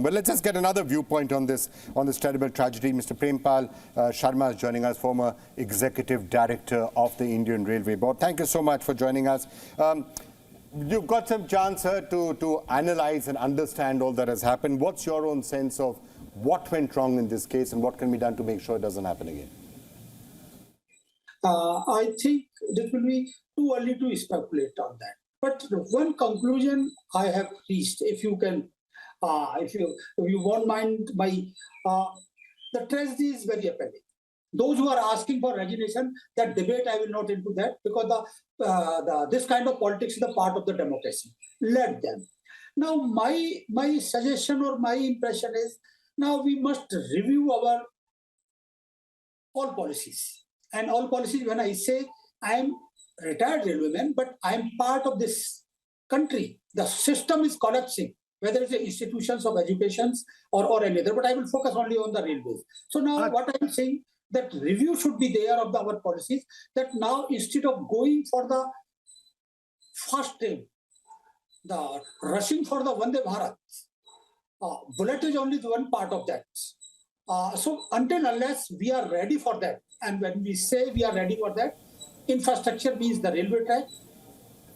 But let's just get another viewpoint on this terrible tragedy. Mr. Prempal Sharma is joining us, former Executive Director of the Indian Railway Board. Thank you so much for joining us. You've got some chance here to analyze and understand all that has happened. What's your own sense of what went wrong in this case and what can be done to make sure it doesn't happen again? I think it will be too early to speculate on that. But one conclusion I have reached, if you won't mind, the tragedy is very apparent. Those who are asking for resignation, that debate I will not into that, because this kind of politics is a part of the democracy. Let them. Now, my suggestion or my impression is, now we must review our all policies. And all policies, when I say I am retired railwayman, but I am part of this country. The system is collapsing, whether it's the institutions of education or any other, but I will focus only on the railways. So now what I'm saying, that review should be there of our policies, that now instead of going for the fast train, the rushing for the Vande Bharat, bullet is only one part of that. So unless we are ready for that, and when we say we are ready for that, infrastructure means the railway track.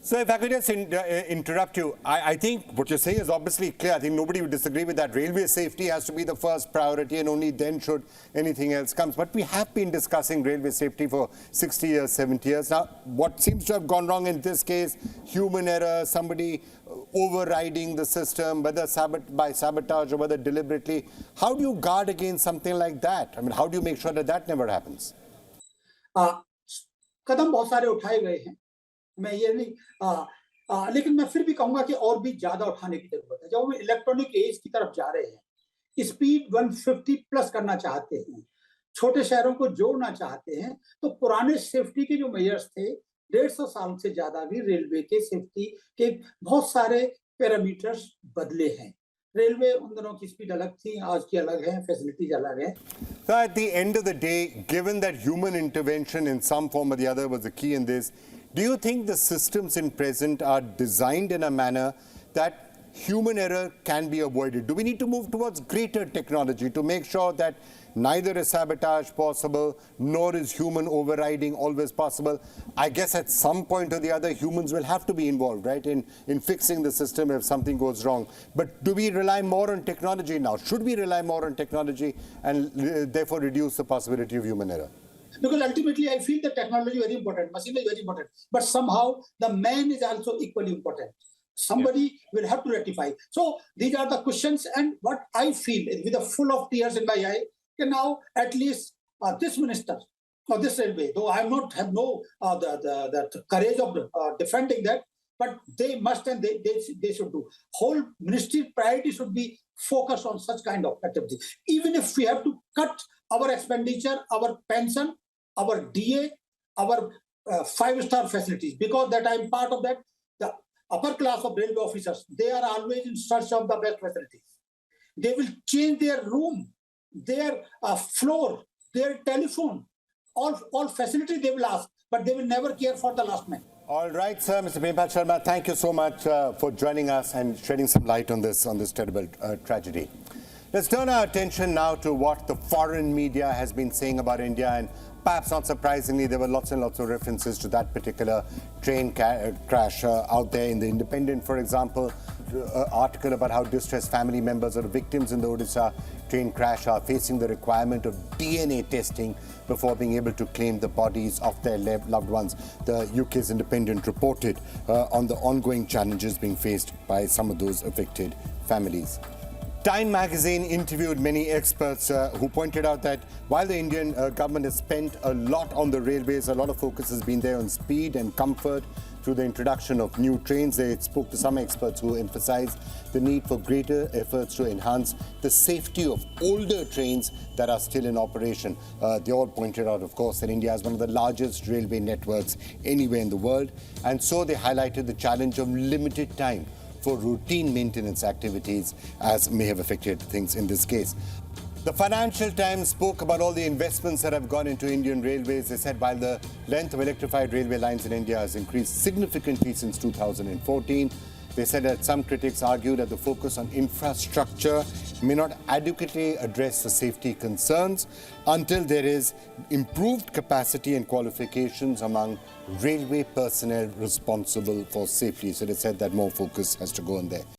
So if I could just interrupt you, I think what you're saying is obviously clear. I think nobody would disagree with that. Railway safety has to be the first priority and only then should anything else come. But we have been discussing railway safety for 60 years, 70 years. Now, what seems to have gone wrong in this case, human error, somebody overriding the system, whether by sabotage or whether deliberately. How do you guard against something like that? I mean, how do you make sure that that never happens? कदम बहुत सारे उठाए गए हैं, मैं ये नहीं, लेकिन मैं फिर भी कहूंगा कि और भी ज्यादा उठाने की जरूरत है। जब हम इलेक्ट्रॉनिक एज की तरफ जा रहे हैं, स्पीड 150 प्लस करना चाहते हैं, छोटे शहरों को जोड़ना चाहते हैं, तो पुराने सेफ्टी के जो मेजर्स थे, 150 साल से ज्यादा भी रेलवे के सेफ्टी के बहुत सारे पैरामीटर्स बदले हैं। रेलवे उन दिनों की स्पीड अलग थी, आज की अलग है, फैसिलिटीज अलग है। So at the end of the day, given that human intervention in some form or the other was the key in this, do you think the systems in present are designed in a manner that human error can be avoided? Do we need to move towards greater technology to make sure that neither is sabotage possible, nor is human overriding always possible? I guess at some point or the other, humans will have to be involved, right, in fixing the system if something goes wrong. But do we rely more on technology now? Should we rely more on technology and therefore reduce the possibility of human error? Because ultimately, I feel the technology is very important, machine is very important, but somehow the man is also equally important. Somebody will have to rectify. So these are the questions, and what I feel with a full of tears in my eye, now at least this minister or this railway, though I have no the courage of defending that, but they must and they should do. Whole ministry priority should be focused on such kind of activity. Even if we have to cut our expenditure, our pension, our DA, our 5-star facilities, because that I'm part of that. The upper class of railway officers, they are always in search of the best facilities. They will change their room, their floor, their telephone, all facilities they will ask, but they will never care for the last man. All right, sir. Mr. Prempal Sharma, thank you so much for joining us and shedding some light on this terrible tragedy. Let's turn our attention now to what the foreign media has been saying about India, and perhaps not surprisingly, there were lots and lots of references to that particular train crash out there in The Independent, for example. Article about how distressed family members of the victims in the Odisha train crash are facing the requirement of DNA testing before being able to claim the bodies of their loved ones. The UK's Independent reported on the ongoing challenges being faced by some of those affected families. Time magazine interviewed many experts who pointed out that while the Indian government has spent a lot on the railways, a lot of focus has been there on speed and comfort through the introduction of new trains. They spoke to some experts who emphasized the need for greater efforts to enhance the safety of older trains that are still in operation. They all pointed out, of course, that India has one of the largest railway networks anywhere in the world. And so they highlighted the challenge of limited time for routine maintenance activities, as may have affected things in this case. The Financial Times spoke about all the investments that have gone into Indian railways. They said while the length of electrified railway lines in India has increased significantly since 2014, They said that some critics argue that the focus on infrastructure may not adequately address the safety concerns until there is improved capacity and qualifications among railway personnel responsible for safety. So they said that more focus has to go on there.